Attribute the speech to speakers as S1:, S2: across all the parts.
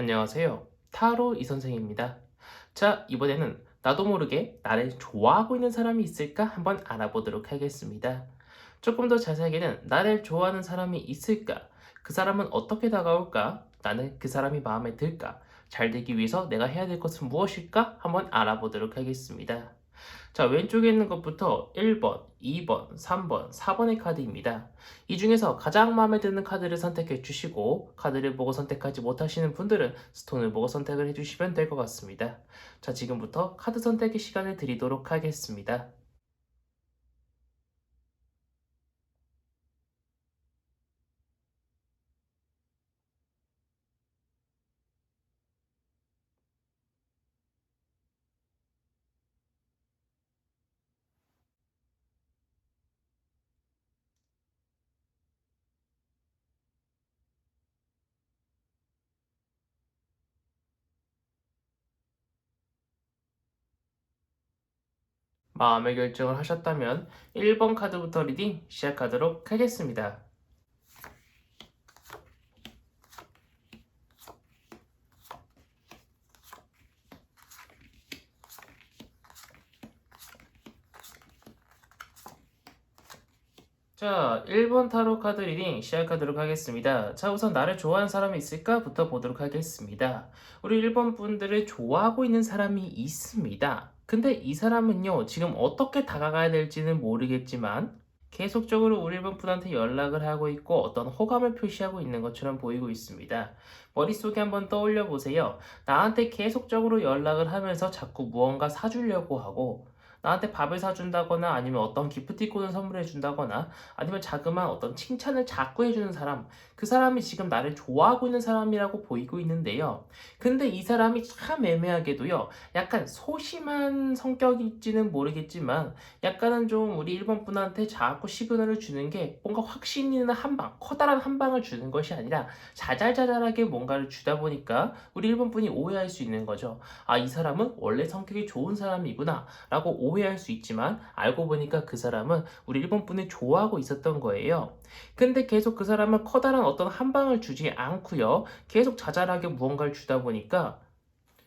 S1: 안녕하세요. 타로 이선생입니다. 자, 이번에는 나도 모르게 나를 좋아하고 있는 사람이 있을까 한번 알아보도록 하겠습니다. 조금 더 자세하게는 나를 좋아하는 사람이 있을까? 그 사람은 어떻게 다가올까? 나는 그 사람이 마음에 들까? 잘 되기 위해서 내가 해야 될 것은 무엇일까? 한번 알아보도록 하겠습니다. 자, 왼쪽에 있는 것부터 1번, 2번, 3번, 4번의 카드입니다. 이 중에서 가장 마음에 드는 카드를 선택해 주시고, 카드를 보고 선택하지 못하시는 분들은 스톤을 보고 선택을 해주시면 될 것 같습니다. 자, 지금부터 카드 선택의 시간을 드리도록 하겠습니다. 마음의 결정을 하셨다면 1번 카드부터 리딩 시작하도록 하겠습니다. 자, 1번 타로 카드 리딩 시작하도록 하겠습니다. 자, 우선 나를 좋아하는 사람이 있을까?부터 보도록 하겠습니다. 우리 1번 분들을 좋아하고 있는 사람이 있습니다. 근데 이 사람은요, 지금 어떻게 다가가야 될지는 모르겠지만, 계속적으로 우리 1번 분한테 연락을 하고 있고 어떤 호감을 표시하고 있는 것처럼 보이고 있습니다. 머릿속에 한번 떠올려 보세요. 나한테 계속적으로 연락을 하면서 자꾸 무언가 사주려고 하고, 나한테 밥을 사준다거나 아니면 어떤 기프티콘을 선물해 준다거나 아니면 자그마한 어떤 칭찬을 자꾸 해주는 사람, 그 사람이 지금 나를 좋아하고 있는 사람이라고 보이고 있는데요. 근데 이 사람이 참 애매하게도요, 약간 소심한 성격일지는 모르겠지만, 약간은 좀 우리 1번 분한테 자꾸 시그널을 주는 게 뭔가 확신 있는 한 방, 커다란 한 방을 주는 것이 아니라 자잘자잘하게 뭔가를 주다 보니까 우리 1번 분이 오해할 수 있는 거죠. 아, 이 사람은 원래 성격이 좋은 사람이구나 라고 오해할 수 있지만, 알고 보니까 그 사람은 우리 1번 분을 좋아하고 있었던 거예요. 근데 계속 그 사람은 커다란 어떤 한 방을 주지 않고요. 계속 자잘하게 무언가를 주다 보니까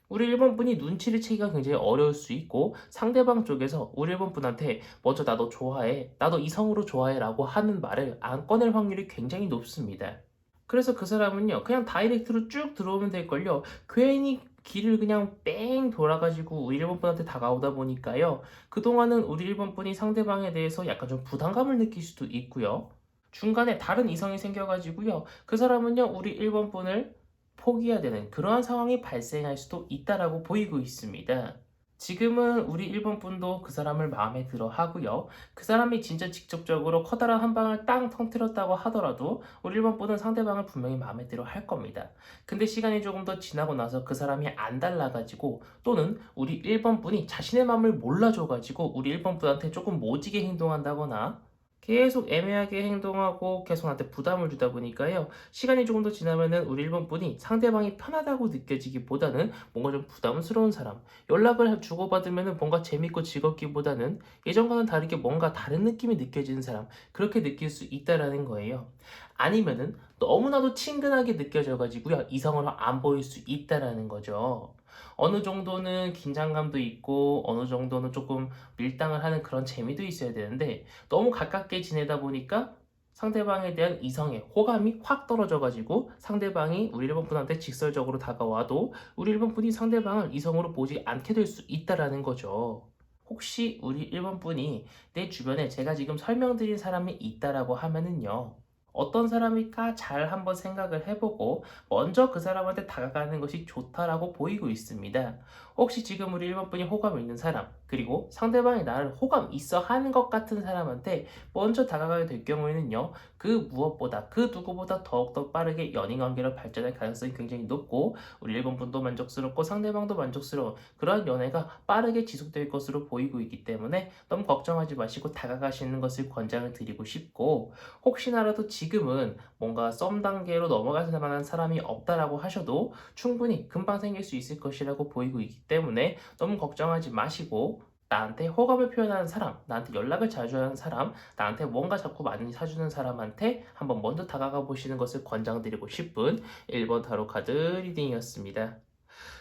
S1: 우리 1번 분이 눈치를 채기가 굉장히 어려울 수 있고, 상대방 쪽에서 우리 1번 분한테 먼저 나도 좋아해, 나도 이성으로 좋아해 라고 하는 말을 안 꺼낼 확률이 굉장히 높습니다. 그래서 그 사람은요, 그냥 다이렉트로 쭉 들어오면 될걸요. 괜히 길을 그냥 뺑 돌아가지고 우리 1번 분한테 다가오다 보니까요. 그동안은 우리 1번 분이 상대방에 대해서 약간 좀 부담감을 느낄 수도 있고요. 중간에 다른 이성이 생겨가지고요. 그 사람은요, 우리 1번 분을 포기해야 되는 그러한 상황이 발생할 수도 있다라고 보이고 있습니다. 지금은 우리 1번 분도 그 사람을 마음에 들어 하고요. 그 사람이 진짜 직접적으로 커다란 한 방을 땅 터뜨렸다고 하더라도 우리 1번 분은 상대방을 분명히 마음에 들어 할 겁니다. 근데 시간이 조금 더 지나고 나서 그 사람이 안 달라가지고, 또는 우리 1번 분이 자신의 마음을 몰라줘가지고 우리 1번 분한테 조금 모지게 행동한다거나 계속 애매하게 행동하고 계속 나한테 부담을 주다 보니까요. 시간이 조금 더 지나면은 우리 1번 분이 상대방이 편하다고 느껴지기보다는 뭔가 좀 부담스러운 사람, 연락을 주고받으면은 뭔가 재밌고 즐겁기보다는 예전과는 다르게 뭔가 다른 느낌이 느껴지는 사람, 그렇게 느낄 수 있다라는 거예요. 아니면은 너무나도 친근하게 느껴져가지고요. 이성으로 안 보일 수 있다라는 거죠. 어느 정도는 긴장감도 있고 어느 정도는 조금 밀당을 하는 그런 재미도 있어야 되는데, 너무 가깝게 지내다 보니까 상대방에 대한 이성의 호감이 확 떨어져가지고 상대방이 우리 1번 분한테 직설적으로 다가와도 우리 1번 분이 상대방을 이성으로 보지 않게 될 수 있다라는 거죠. 혹시 우리 1번 분이 내 주변에 제가 지금 설명드린 사람이 있다라고 하면은요, 어떤 사람일까 잘 한번 생각을 해보고 먼저 그 사람한테 다가가는 것이 좋다라고 보이고 있습니다. 혹시 지금 우리 1번 분이 호감 있는 사람, 그리고 상대방이 나를 호감 있어 하는 것 같은 사람한테 먼저 다가가게 될 경우에는요, 그 무엇보다 그 누구보다 더욱더 빠르게 연인 관계로 발전할 가능성이 굉장히 높고, 우리 1번 분도 만족스럽고 상대방도 만족스러운 그러한 연애가 빠르게 지속될 것으로 보이고 있기 때문에 너무 걱정하지 마시고 다가가시는 것을 권장을 드리고 싶고, 혹시나라도 지금은 뭔가 썸 단계로 넘어갈 만한 사람이 없다라고 하셔도 충분히 금방 생길 수 있을 것이라고 보이고 있기 때문에 너무 걱정하지 마시고, 나한테 호감을 표현하는 사람, 나한테 연락을 자주 하는 사람, 나한테 뭔가 자꾸 많이 사주는 사람한테 한번 먼저 다가가 보시는 것을 권장드리고 싶은 1번 타로 카드 리딩이었습니다.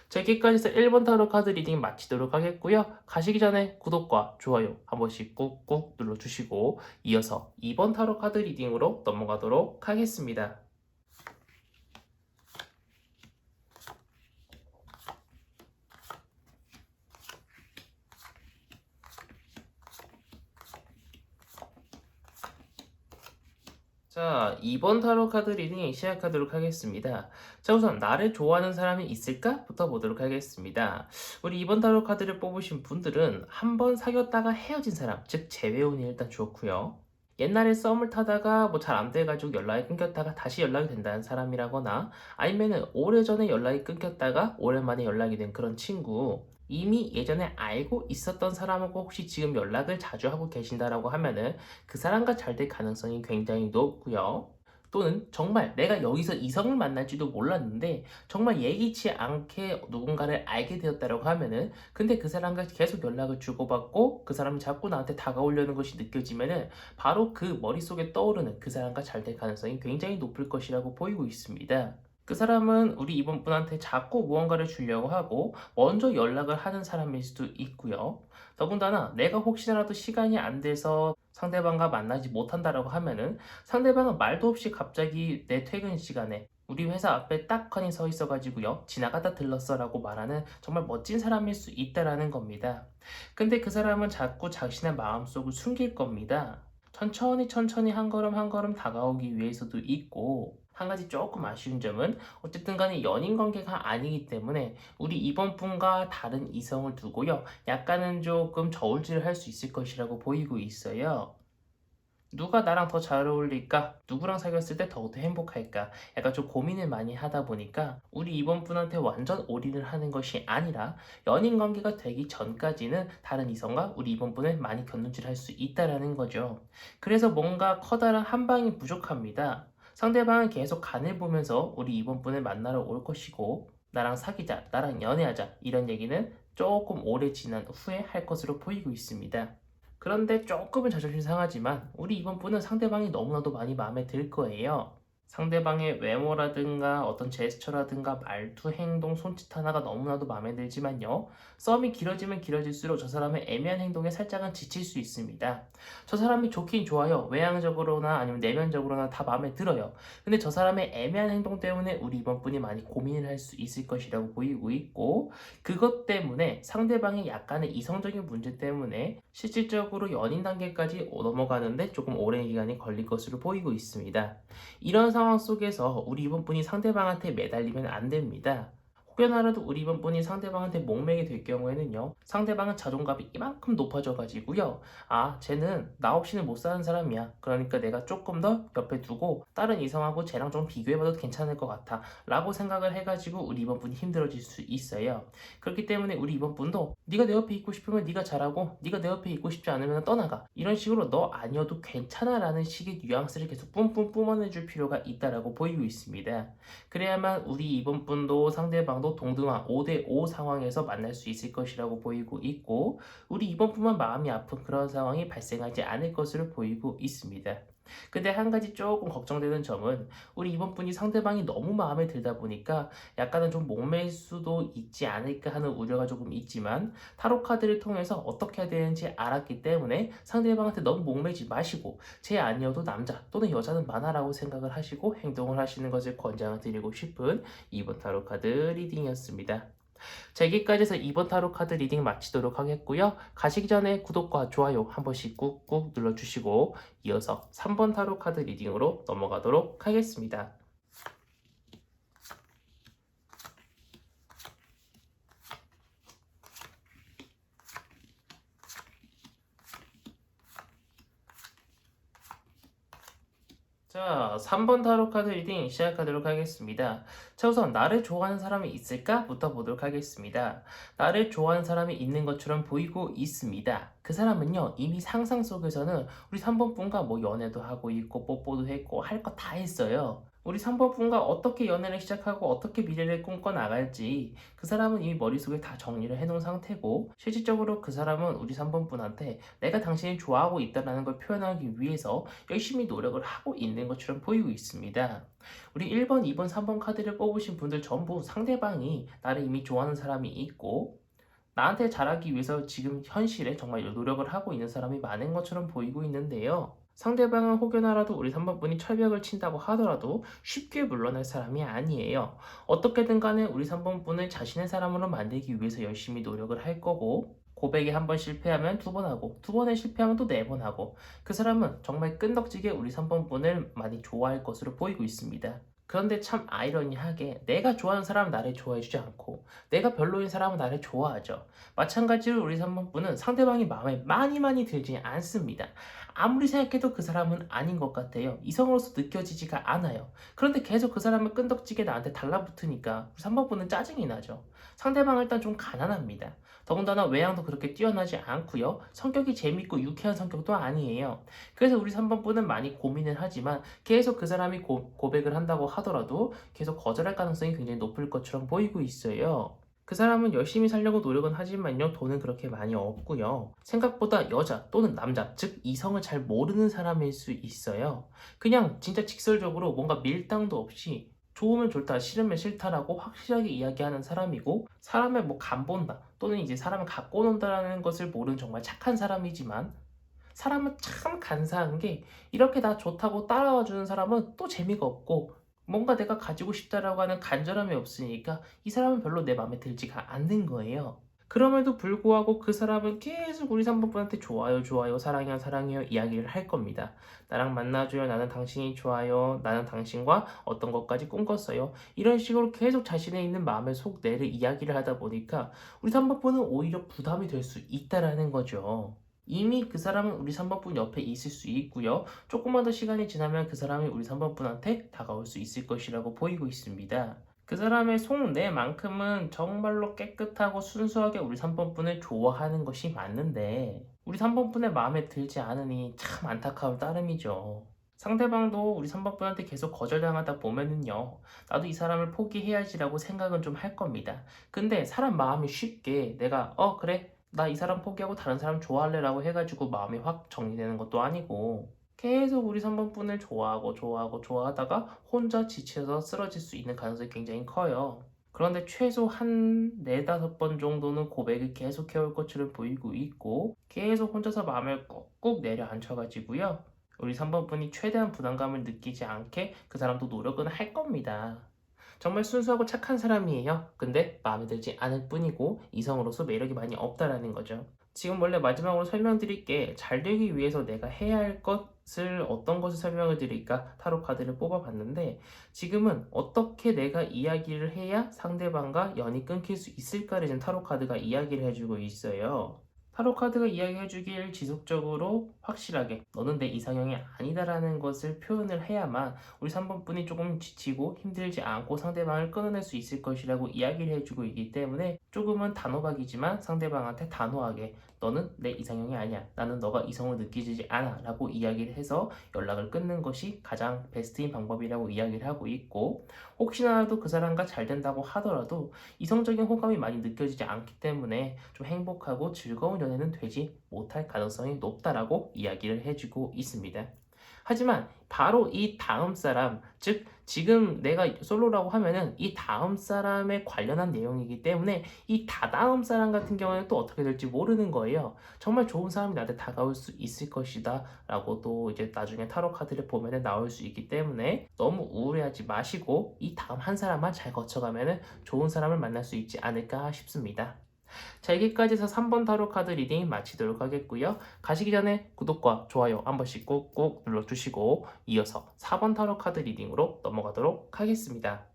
S1: 자, 여기까지 해서 1번 타로 카드 리딩 마치도록 하겠고요. 가시기 전에 구독과 좋아요 한 번씩 꾹꾹 눌러주시고 이어서 2번 타로 카드 리딩으로 넘어가도록 하겠습니다. 자, 2번 타로 카드 리딩 시작하도록 하겠습니다. 자, 우선 나를 좋아하는 사람이 있을까? 부터 보도록 하겠습니다. 우리 2번 타로 카드를 뽑으신 분들은 한 번 사귀었다가 헤어진 사람, 즉 재회운이 일단 좋고요. 옛날에 썸을 타다가 뭐 잘 안 돼가지고 연락이 끊겼다가 다시 연락이 된다는 사람이라거나 아니면은 오래전에 연락이 끊겼다가 오랜만에 연락이 된 그런 친구, 이미 예전에 알고 있었던 사람하고 혹시 지금 연락을 자주 하고 계신다라고 하면은 그 사람과 잘 될 가능성이 굉장히 높고요. 또는 정말 내가 여기서 이성을 만날지도 몰랐는데 정말 예기치 않게 누군가를 알게 되었다라고 하면은 근데 그 사람과 계속 연락을 주고받고 그 사람이 자꾸 나한테 다가오려는 것이 느껴지면은 바로 그 머릿속에 떠오르는 그 사람과 잘 될 가능성이 굉장히 높을 것이라고 보이고 있습니다. 그 사람은 우리 이번 분한테 자꾸 무언가를 주려고 하고 먼저 연락을 하는 사람일 수도 있고요. 더군다나 내가 혹시나라도 시간이 안 돼서 상대방과 만나지 못한다라고 하면은 상대방은 말도 없이 갑자기 내 퇴근 시간에 우리 회사 앞에 딱하니 서 있어가지고요. 지나가다 들렀어라고 말하는 정말 멋진 사람일 수 있다라는 겁니다. 근데 그 사람은 자꾸 자신의 마음속을 숨길 겁니다. 천천히 천천히 한 걸음 한 걸음 다가오기 위해서도 있고 한 가지 조금 아쉬운 점은 어쨌든 간에 연인 관계가 아니기 때문에 우리 이번 분과 다른 이성을 두고요. 약간은 조금 저울질을 할 수 있을 것이라고 보이고 있어요. 누가 나랑 더 잘 어울릴까? 누구랑 사귀었을 때 더욱더 행복할까? 약간 좀 고민을 많이 하다 보니까 우리 이번 분한테 완전 올인을 하는 것이 아니라 연인 관계가 되기 전까지는 다른 이성과 우리 이번 분을 많이 견눈질할 수 있다라는 거죠. 그래서 뭔가 커다란 한 방이 부족합니다. 상대방은 계속 간을 보면서 우리 이번 분을 만나러 올 것이고 나랑 사귀자, 나랑 연애하자 이런 얘기는 조금 오래 지난 후에 할 것으로 보이고 있습니다. 그런데 조금은 자존심 상하지만 우리 이번 분은 상대방이 너무나도 많이 마음에 들 거예요. 상대방의 외모라든가 어떤 제스처라든가 말투, 행동, 손짓 하나가 너무나도 마음에 들지만요. 썸이 길어지면 길어질수록 저 사람의 애매한 행동에 살짝은 지칠 수 있습니다. 저 사람이 좋긴 좋아요. 외향적으로나 아니면 내면적으로나 다 마음에 들어요. 근데 저 사람의 애매한 행동 때문에 우리 이번 분이 많이 고민을 할 수 있을 것이라고 보이고 있고 그것 때문에 상대방의 약간의 이성적인 문제 때문에 실질적으로 연인 단계까지 넘어가는데 조금 오랜 기간이 걸릴 것으로 보이고 있습니다. 이런 상황 속에서 우리 이번 분이 상대방한테 매달리면 안 됩니다. 혹여나라도 우리 이번 분이 상대방한테 목매게 될 경우에는요, 상대방은 자존감이 이만큼 높아져가지고요, 아, 쟤는 나 없이는 못 사는 사람이야. 그러니까 내가 조금 더 옆에 두고 다른 이성하고 쟤랑 좀 비교해봐도 괜찮을 것 같아. 라고 생각을 해가지고 우리 이번 분이 힘들어질 수 있어요. 그렇기 때문에 우리 이번 분도 네가 내 옆에 있고 싶으면 네가 잘하고 네가 내 옆에 있고 싶지 않으면 떠나가. 이런 식으로 너 아니어도 괜찮아 라는 식의 뉘앙스를 계속 뿜뿜 뿜어내줄 필요가 있다라고 보이고 있습니다. 그래야만 우리 이번 분도 상대방도 동등한 5대5 상황에서 만날 수 있을 것이라고 보이고 있고 우리 이번 분만 마음이 아픈 그런 상황이 발생하지 않을 것으로 보이고 있습니다. 근데 한 가지 조금 걱정되는 점은 우리 이번 분이 상대방이 너무 마음에 들다 보니까 약간은 좀 목매일 수도 있지 않을까 하는 우려가 조금 있지만 타로 카드를 통해서 어떻게 해야 되는지 알았기 때문에 상대방한테 너무 목매지 마시고 제 아니어도 남자 또는 여자는 많아라고 생각을 하시고 행동을 하시는 것을 권장을 드리고 싶은 이번 타로 카드 리딩이었습니다. 자, 여기까지 해서 이번 타로 카드 리딩 마치도록 하겠고요. 가시기 전에 구독과 좋아요 한 번씩 꾹꾹 눌러주시고 이어서 3번 타로 카드 리딩으로 넘어가도록 하겠습니다. 자, 3번 타로 카드 리딩 시작하도록 하겠습니다. 자, 우선 나를 좋아하는 사람이 있을까? 부터 보도록 하겠습니다. 나를 좋아하는 사람이 있는 것처럼 보이고 있습니다. 그 사람은요, 이미 상상 속에서는 우리 3번 분과 뭐 연애도 하고 있고, 뽀뽀도 했고, 할 거 다 했어요. 우리 3번 분과 어떻게 연애를 시작하고 어떻게 미래를 꿈꿔 나갈지 그 사람은 이미 머릿속에 다 정리를 해놓은 상태고, 실질적으로 그 사람은 우리 3번 분한테 내가 당신을 좋아하고 있다는 걸 표현하기 위해서 열심히 노력을 하고 있는 것처럼 보이고 있습니다. 우리 1번, 2번, 3번 카드를 뽑으신 분들 전부 상대방이 나를 이미 좋아하는 사람이 있고 나한테 잘하기 위해서 지금 현실에 정말 노력을 하고 있는 사람이 많은 것처럼 보이고 있는데요. 상대방은 혹여나라도 우리 3번 분이 철벽을 친다고 하더라도 쉽게 물러날 사람이 아니에요. 어떻게든 간에 우리 3번 분을 자신의 사람으로 만들기 위해서 열심히 노력을 할 거고, 고백에 한 번 실패하면 두 번 하고, 두 번에 실패하면 또 네 번 하고, 그 사람은 정말 끈덕지게 우리 3번 분을 많이 좋아할 것으로 보이고 있습니다. 그런데 참 아이러니하게 내가 좋아하는 사람은 나를 좋아해주지 않고 내가 별로인 사람은 나를 좋아하죠. 마찬가지로 우리 3번분은 상대방이 마음에 많이 들지 않습니다. 아무리 생각해도 그 사람은 아닌 것 같아요. 이성으로서 느껴지지가 않아요. 그런데 계속 그 사람을 끈덕지게 나한테 달라붙으니까 3번분은 짜증이 나죠. 상대방은 일단 좀 가난합니다. 더군다나 외향도 그렇게 뛰어나지 않고요. 성격이 재밌고 유쾌한 성격도 아니에요. 그래서 우리 3번분은 많이 고민을 하지만 계속 그 사람이 고백을 한다고 하더라도 계속 거절할 가능성이 굉장히 높을 것처럼 보이고 있어요. 그 사람은 열심히 살려고 노력은 하지만요, 돈은 그렇게 많이 없고요. 생각보다 여자 또는 남자, 즉 이성을 잘 모르는 사람일 수 있어요. 그냥 진짜 직설적으로 뭔가 밀당도 없이 좋으면 좋다, 싫으면 싫다라고 확실하게 이야기하는 사람이고, 사람을 뭐 간본다 또는 이제 사람을 갖고 논다라는 것을 모르는 정말 착한 사람이지만, 사람은 참 간사한 게 이렇게 나 좋다고 따라와 주는 사람은 또 재미가 없고 뭔가 내가 가지고 싶다라고 하는 간절함이 없으니까 이 사람은 별로 내 마음에 들지가 않는 거예요. 그럼에도 불구하고 그 사람은 계속 우리 3번분한테 좋아요, 좋아요, 사랑해요, 사랑해요 이야기를 할 겁니다. 나랑 만나줘요, 나는 당신이 좋아요, 나는 당신과 어떤 것까지 꿈꿨어요. 이런 식으로 계속 자신의 있는 마음의 속내를 이야기를 하다 보니까 우리 3번분은 오히려 부담이 될 수 있다라는 거죠. 이미 그 사람은 우리 3번분 옆에 있을 수 있고요. 조금만 더 시간이 지나면 그 사람이 우리 3번분한테 다가올 수 있을 것이라고 보이고 있습니다. 그 사람의 속내만큼은 정말로 깨끗하고 순수하게 우리 3번분을 좋아하는 것이 맞는데 우리 3번분의 마음에 들지 않으니 참 안타까울 따름이죠. 상대방도 우리 3번분한테 계속 거절당하다 보면은요, 나도 이 사람을 포기해야지라고 생각은 좀 할 겁니다. 근데 사람 마음이 쉽게 내가 그래 나 이 사람 포기하고 다른 사람 좋아할래 라고 해가지고 마음이 확 정리되는 것도 아니고 계속 우리 3번분을 좋아하다가 혼자 지쳐서 쓰러질 수 있는 가능성이 굉장히 커요. 그런데 최소 한 4~5번 정도는 고백을 계속 해올 것처럼 보이고 있고 계속 혼자서 마음을 꾹꾹 내려앉혀가지고요. 우리 3번분이 최대한 부담감을 느끼지 않게 그 사람도 노력은 할 겁니다. 정말 순수하고 착한 사람이에요. 근데 마음에 들지 않을 뿐이고 이성으로서 매력이 많이 없다라는 거죠. 지금 원래 마지막으로 설명드릴게, 잘 되기 위해서 내가 해야 할 것을 어떤 것을 설명을 드릴까 타로 카드를 뽑아봤는데, 지금은 어떻게 내가 이야기를 해야 상대방과 연이 끊길 수 있을까를 지금 타로 카드가 이야기를 해주고 있어요. 타로 카드가 이야기해주길 지속적으로 확실하게 너는 내 이상형이 아니다라는 것을 표현을 해야만 우리 3번분이 조금 지치고 힘들지 않고 상대방을 끊어낼 수 있을 것이라고 이야기를 해주고 있기 때문에 조금은 단호박이지만 상대방한테 단호하게 너는 내 이상형이 아니야, 나는 너가 이성을 느끼지 않아 라고 이야기를 해서 연락을 끊는 것이 가장 베스트인 방법이라고 이야기를 하고 있고, 혹시나라도 그 사람과 잘 된다고 하더라도 이성적인 호감이 많이 느껴지지 않기 때문에 좀 행복하고 즐거운 연애는 되지 못할 가능성이 높다라고 이야기를 해주고 있습니다. 하지만 바로 이 다음 사람, 즉 지금 내가 솔로라고 하면은 이 다음 사람에 관련한 내용이기 때문에 이 다다음 사람 같은 경우에는 또 어떻게 될지 모르는 거예요. 정말 좋은 사람이 나한테 다가올 수 있을 것이다 라고 또 이제 나중에 타로 카드를 보면은 나올 수 있기 때문에 너무 우울해하지 마시고 이 다음 한 사람만 잘 거쳐가면은 좋은 사람을 만날 수 있지 않을까 싶습니다. 자, 여기까지 해서 3번 타로 카드 리딩 마치도록 하겠고요. 가시기 전에 구독과 좋아요 한 번씩 꾹꾹 눌러주시고 이어서 4번 타로 카드 리딩으로 넘어가도록 하겠습니다.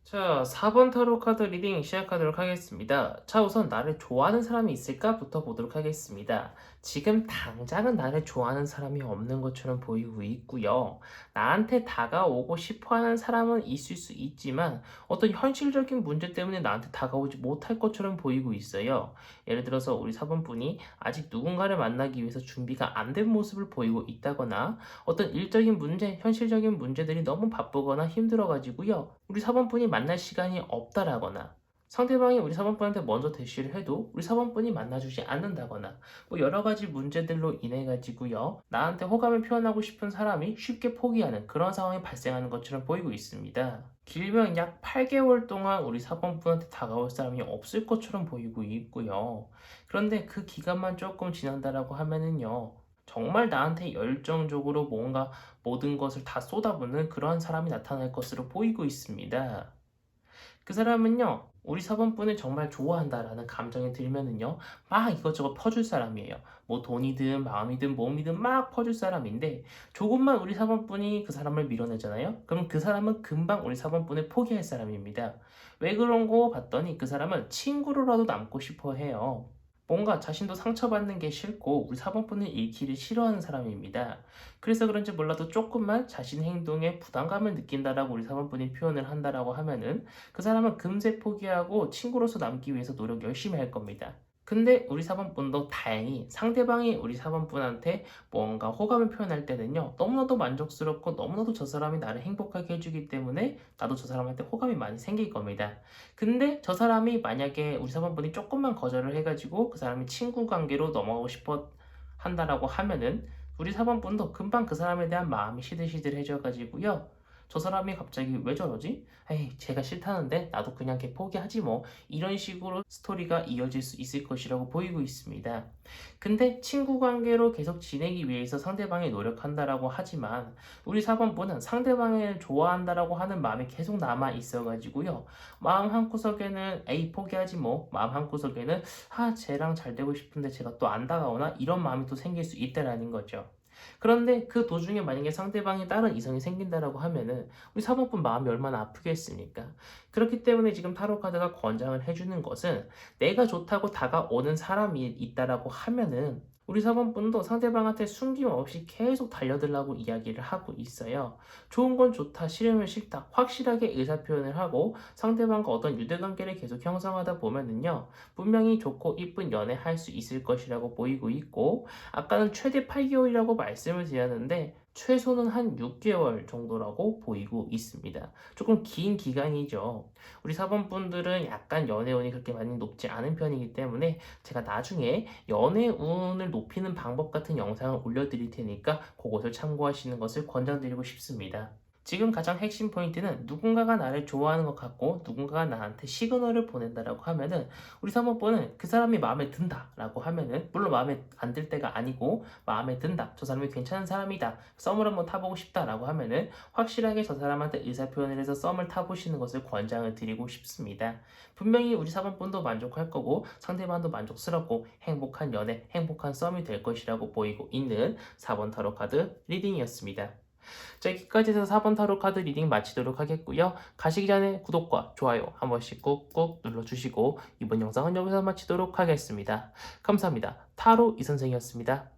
S1: 자, 4번 타로 카드 리딩 시작하도록 하겠습니다. 자, 우선 나를 좋아하는 사람이 있을까부터 보도록 하겠습니다. 지금 당장은 나를 좋아하는 사람이 없는 것처럼 보이고 있고요. 나한테 다가오고 싶어 하는 사람은 있을 수 있지만 어떤 현실적인 문제 때문에 나한테 다가오지 못할 것처럼 보이고 있어요. 예를 들어서 우리 사범분이 아직 누군가를 만나기 위해서 준비가 안 된 모습을 보이고 있다거나 어떤 일적인 문제, 현실적인 문제들이 너무 바쁘거나 힘들어가지고요. 우리 사범분이 만날 시간이 없다라거나 상대방이 우리 사범분한테 먼저 대시를 해도 우리 사범분이 만나주지 않는다거나 뭐 여러 가지 문제들로 인해 가지고요. 나한테 호감을 표현하고 싶은 사람이 쉽게 포기하는 그런 상황이 발생하는 것처럼 보이고 있습니다. 길면 약 8개월 동안 우리 사범분한테 다가올 사람이 없을 것처럼 보이고 있고요. 그런데 그 기간만 조금 지난다라고 하면은요. 정말 나한테 열정적으로 뭔가 모든 것을 다 쏟아붓는 그러한 사람이 나타날 것으로 보이고 있습니다. 그 사람은요, 우리 사범분을 정말 좋아한다라는 감정이 들면은요, 막 이것저것 퍼줄 사람이에요. 뭐 돈이든 마음이든 몸이든 막 퍼줄 사람인데, 조금만 우리 사범분이 그 사람을 밀어내잖아요? 그럼 그 사람은 금방 우리 사범분을 포기할 사람입니다. 왜 그런 거 봤더니 그 사람은 친구로라도 남고 싶어 해요. 뭔가 자신도 상처받는 게 싫고 우리 사범분을 잃기를 싫어하는 사람입니다. 그래서 그런지 몰라도 조금만 자신 행동에 부담감을 느낀다라고 우리 사범분이 표현을 한다라고 하면은 그 사람은 금세 포기하고 친구로서 남기 위해서 노력 열심히 할 겁니다. 근데 우리 사범분도 다행히 상대방이 우리 사범분한테 뭔가 호감을 표현할 때는요, 너무나도 만족스럽고 너무나도 저 사람이 나를 행복하게 해주기 때문에 나도 저 사람한테 호감이 많이 생길 겁니다. 근데 저 사람이 만약에 우리 사범분이 조금만 거절을 해가지고 그 사람이 친구 관계로 넘어가고 싶어 한다라고 하면은 우리 사범분도 금방 그 사람에 대한 마음이 시들시들해져가지고요. 저 사람이 갑자기 왜 저러지? 에이, 제가 싫다는데 나도 그냥 걔 포기하지 뭐. 이런 식으로 스토리가 이어질 수 있을 것이라고 보이고 있습니다. 근데 친구 관계로 계속 지내기 위해서 상대방이 노력한다라고 하지만 우리 사범분은 상대방을 좋아한다라고 하는 마음이 계속 남아 있어가지고요. 마음 한구석에는 에이, 포기하지 뭐. 마음 한구석에는 쟤랑 잘 되고 싶은데 제가 또 안 다가오나? 이런 마음이 또 생길 수 있다라는 거죠. 그런데 그 도중에 만약에 상대방이 다른 이성이 생긴다라고 하면은 우리 사모분 마음이 얼마나 아프겠습니까? 그렇기 때문에 지금 타로 카드가 권장을 해주는 것은 내가 좋다고 다가오는 사람이 있다라고 하면은 우리 사모분도 상대방한테 숨김없이 계속 달려들라고 이야기를 하고 있어요. 좋은 건 좋다, 싫으면 싫다, 확실하게 의사표현을 하고 상대방과 어떤 유대관계를 계속 형성하다 보면은요, 분명히 좋고 이쁜 연애 할 수 있을 것이라고 보이고 있고, 아까는 최대 8개월이라고 말씀을 드렸는데 최소는 한 6개월 정도라고 보이고 있습니다. 조금 긴 기간이죠. 우리 사범분들은 약간 연애운이 그렇게 많이 높지 않은 편이기 때문에 제가 나중에 연애운을 높이는 방법 같은 영상을 올려드릴 테니까 그것을 참고하시는 것을 권장드리고 싶습니다. 지금 가장 핵심 포인트는 누군가가 나를 좋아하는 것 같고 누군가가 나한테 시그널을 보낸다라고 하면은 우리 사모님은 그 사람이 마음에 든다라고 하면은 물론 마음에 안 들 때가 아니고 마음에 든다. 저 사람이 괜찮은 사람이다. 썸을 한번 타보고 싶다라고 하면은 확실하게 저 사람한테 의사표현을 해서 썸을 타보시는 것을 권장을 드리고 싶습니다. 분명히 우리 사모님도 만족할 거고 상대방도 만족스럽고 행복한 연애, 행복한 썸이 될 것이라고 보이고 있는 4번 타로 카드 리딩이었습니다. 자, 여기까지 해서 4번 타로 카드 리딩 마치도록 하겠고요. 가시기 전에 구독과 좋아요 한 번씩 꾹꾹 눌러주시고 이번 영상은 여기서 마치도록 하겠습니다. 감사합니다. 타로 이선생이었습니다.